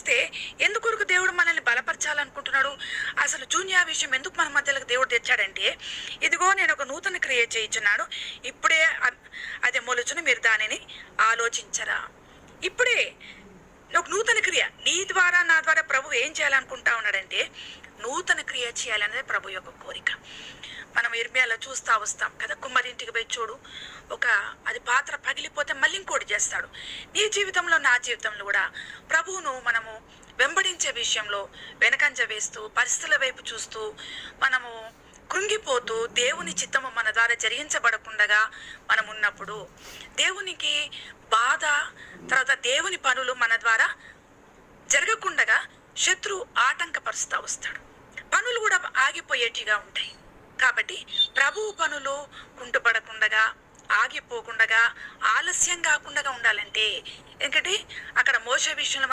అయితే ఎందుకొరకు దేవుడు మనల్ని బలపరచాలనుకుంటున్నాడు? అసలు జూనియా విషయం ఎందుకు మన మధ్యలోకి దేవుడు తెచ్చాడంటే, ఇదిగో నేను ఒక నూతన క్రియ చేయించున్నాడు, ఇప్పుడే అది మొలుచును, మీరు దానిని ఆలోచించరా. ఇప్పుడే ఒక నూతన క్రియ నీ ద్వారా నా ద్వారా ప్రభు ఏం చేయాలనుకుంటా ఉన్నాడంటే, నూతన క్రియ చేయాలనేది ప్రభు యొక్క కోరిక. మనం ఇర్మియాలో చూస్తా వస్తాం కదా, కుమ్మరింటికి పోయి చూడు, అది పాత్ర పగిలిపోతే మళ్ళీ ఇంకోటి చేస్తాడు. నీ జీవితంలో నా జీవితంలో కూడా ప్రభువును మనము వెంబడించే విషయంలో వెనకంజ వేస్తూ, పరిస్థితుల వైపు చూస్తూ, మనము కృంగిపోతూ, దేవుని చిత్తము మన ద్వారా జరిగించబడకుండగా మనం ఉన్నప్పుడు, దేవునికి బాధ, తర్వాత దేవుని పనులు మన ద్వారా జరగకుండగా శత్రు ఆటంకపరుస్తూ వస్తాడు. పనులు కూడా ఆగిపోయేటిగా ఉంటాయి. కాబట్టి ప్రభువు పనులు కుంటుపడకుండగా, ఆగిపోకుండగా, ఆలస్యం కాకుండా ఉండాలంటే, ఎందుకంటే అక్కడ మోషే విషయంలో